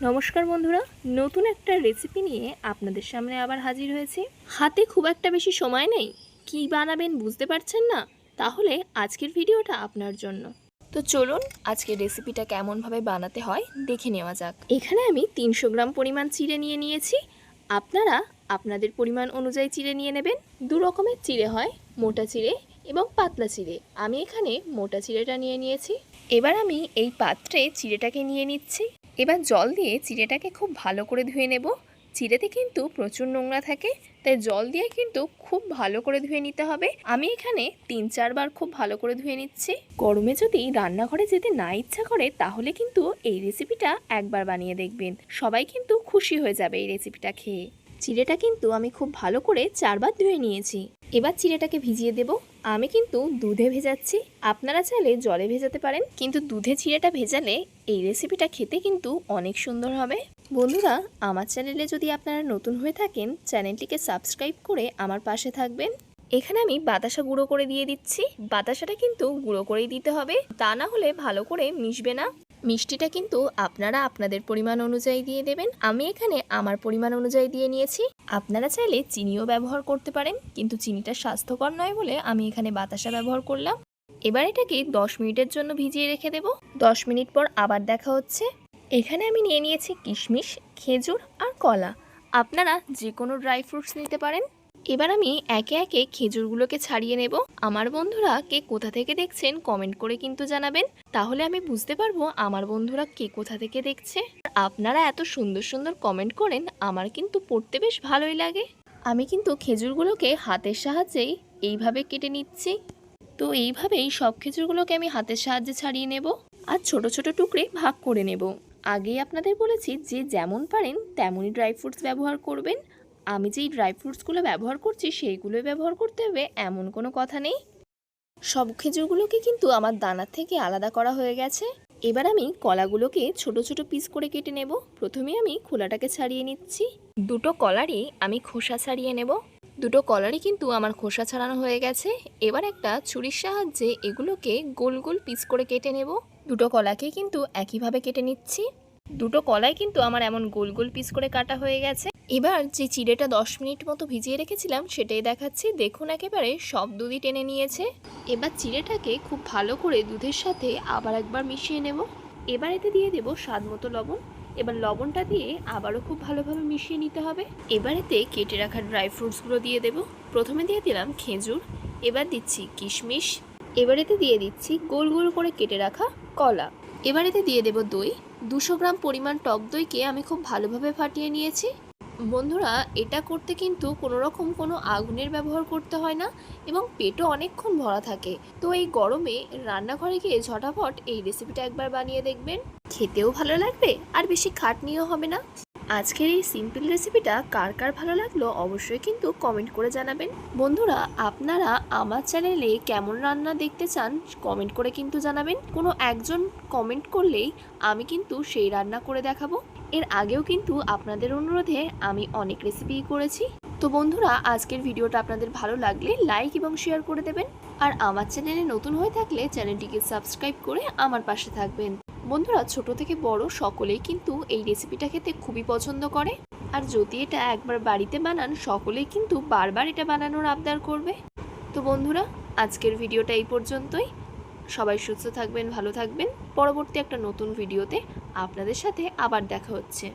নমস্কার বন্ধুরা, নতুন একটা রেসিপি নিয়ে আপনাদের সামনে আবার হাজির হয়েছি। হাতে খুব একটা বেশি সময় নেই, কি বানাবেন বুঝতে পারছেন না? তাহলে আজকের ভিডিওটা আপনার জন্য। তো চলুন আজকের রেসিপিটা কেমনভাবে বানাতে হয় দেখে নেওয়া যাক। এখানে আমি 300 গ্রাম পরিমাণ চিড়ে নিয়েছি। আপনারা আপনাদের পরিমাণ অনুযায়ী চিড়ে নিয়ে নেবেন। দু রকমের চিড়ে হয়, মোটা চিড়ে এবং পাতলা চিড়ে। আমি এখানে মোটা চিড়েটা নিয়েছি। এবার আমি এই পাত্রে চিড়েটাকে নিয়ে নিচ্ছি। এবার জল দিয়ে চিড়েটাকে খুব ভালো করে ধুয়ে নেব। চিড়েতে কিন্তু প্রচুর নোংরা থাকে, তাই জল দিয়ে কিন্তু খুব ভালো করে ধুয়ে নিতে হবে। আমি এখানে 3-4 বার খুব ভালো করে ধুয়ে নিচ্ছি। গরমে যদি রান্নাঘরে যেতে না ইচ্ছা করে তাহলে কিন্তু এই রেসিপিটা একবার বানিয়ে দেখবেন, সবাই কিন্তু খুশি হয়ে যাবে এই রেসিপিটা খেয়ে। চিড়েটা কিন্তু আমি খুব ভালো করে 4 বার ধুয়ে নিয়েছি। এবার চিড়েটাকে ভিজিয়ে দেব। আমি কিন্তু দুধে ভেজাচ্ছি, আপনারা চাইলে জলে ভেজাতে পারেন, কিন্তু দুধে চিড়েটা ভেজালে এই রেসিপিটা খেতে কিন্তু অনেক সুন্দর হবে। বন্ধুরা, আমার চ্যানেলে যদি আপনারা নতুন হয়ে থাকেন চ্যানেলটিকে সাবস্ক্রাইব করে আমার পাশে থাকবেন। এখানে আমি বাতাসা গুঁড়ো করে দিয়ে দিচ্ছি। বাতাসাটা কিন্তু গুঁড়ো করেই দিতে হবে, তা না হলে ভালো করে মিশবে না। মিষ্টিটা কিন্তু আপনারা আপনাদের পরিমাণ অনুযায়ী দিয়ে দেবেন। আমি এখানে আমার পরিমাণ অনুযায়ী দিয়ে নিয়েছি। আপনারা চাইলে চিনিও ব্যবহার করতে পারেন, কিন্তু চিনিটা স্বাস্থ্যকর নয় বলে আমি এখানে বাতাসা ব্যবহার করলাম। এবার এটাকে 10 মিনিটের জন্য ভিজিয়ে রেখে দেব। 10 মিনিট পর আবার দেখা হচ্ছে। এখানে আমি নিয়ে নিয়েছি কিশমিশ, খেজুর আর কলা। আপনারা যে কোনো ড্রাই ফ্রুটস নিতে পারেন। এবার আমি একে একে খেজুরগুলোকে ছাড়িয়ে নেব। আমার বন্ধুরা কে কোথা থেকে দেখছেন কমেন্ট করে কিন্তু জানাবেন, তাহলে আমি বুঝতে পারবো আমার বন্ধুরা কে কোথা থেকে দেখছে। আপনারা এত সুন্দর সুন্দর কমেন্ট করেন, আমার কিন্তু পড়তে বেশ ভালোই লাগে। আমি কিন্তু খেজুরগুলোকে হাতের সাহায্যেই এইভাবে কেটে নিচ্ছি। তো এইভাবেই সব খেজুরগুলোকে আমি হাতের সাহায্যে ছাড়িয়ে নেব আর ছোট ছোট টুকরে ভাগ করে নেব। আগেই আপনাদের বলেছি যে যেমন পারেন তেমনই ড্রাই ফ্রুটস ব্যবহার করবেন। আমি যেই ড্রাই ফ্রুটসগুলো ব্যবহার করছি সেইগুলোই ব্যবহার করতে হবে এমন কোনো কথা নেই। সব খেজুরগুলোকে কিন্তু আমার দানার থেকে আলাদা করা হয়ে গেছে। এবার আমি কলাগুলোকে ছোট ছোট পিস করে কেটে নেব। প্রথমে আমি খোলাটাকে ছাড়িয়ে নিচ্ছি। দুটো কলারই আমি খোসা ছাড়িয়ে নেব। দুটো কলারই কিন্তু আমার খোসা ছাড়ানো হয়ে গেছে। এবার একটা ছুরির সাহায্যে এগুলোকে গোল গোল পিস করে কেটে নেব। দুটো কলাকে কিন্তু একইভাবে কেটে নিচ্ছি। দুটো কলাই কিন্তু আমার এমন গোল গোল পিস করে কাটা হয়ে গেছে। এবার যে চিড়েটা 10 মিনিট মতো ভিজিয়ে রেখেছিলাম সেটাই দেখাচ্ছি। দেখুন একেবারে সব দুধই টেনে নিয়েছে। এবার চিড়েটাকে খুব ভালো করে দুধের সাথে আবার একবার মিশিয়ে নেব। এবার এতে দিয়ে দেব স্বাদ মতো লবণ। এবার লবণটা দিয়ে আবারও খুব ভালোভাবে মিশিয়ে নিতে হবে। এবার এতে কেটে রাখা ড্রাই ফ্রুটসগুলো দিয়ে দেব। প্রথমে দিয়ে দিলাম খেজুর, এবার দিচ্ছি কিশমিশ, এবার এতে দিয়ে দিচ্ছি গোল গোল করে কেটে রাখা কলা। এবার এতে দিয়ে দেব দই। 200 গ্রাম পরিমাণ টক দইকে আমি খুব ভালোভাবে ফাটিয়ে নিয়েছি। বন্ধুরা, এটা করতে কিন্তু কোনো আগুনের ব্যবহার করতে হয় না এবং পেটও অনেকক্ষণ ভরা থাকে। তো এই গরমে রান্নাঘরে গিয়ে ঝটাফট এই রেসিপিটা একবার বানিয়ে দেখবেন, খেতেও ভালো লাগবে আর বেশি খাটনিও হবে না। আজকের এই সিম্পল রেসিপিটা কার কার ভালো লাগলো অবশ্যই কিন্তু কমেন্ট করে জানাবেন। বন্ধুরা, আপনারা আমার চ্যানেলে কেমন রান্না দেখতে চান কমেন্ট করে কিন্তু জানাবেন। কোনো একজন কমেন্ট করলেই আমি কিন্তু সেই রান্না করে দেখাবো। এর আগেও কিন্তু আপনাদের অনুরোধে আমি অনেক রেসিপি করেছি। তো বন্ধুরা, আজকের ভিডিওটা আপনাদের ভালো লাগলে লাইক এবং শেয়ার করে দেবেন। আর আমার চ্যানেলে নতুন হয়ে থাকলে চ্যানেলটিকে সাবস্ক্রাইব করে আমার পাশে থাকবেন। বন্ধুরা, ছোট থেকে বড় সকলেই কিন্তু এই রেসিপিটা খেতে খুবই পছন্দ করে। আর যদি এটা একবার বাড়িতে বানান সকলেই কিন্তু বারবার এটা বানানোর আবদার করবে। তো বন্ধুরা, আজকের ভিডিওটা এই পর্যন্তই। সবাই সুস্থ থাকবেন, ভালো থাকবেন। পরবর্তী একটা নতুন ভিডিওতে আপনাদের সাথে আবার দেখা হচ্ছে।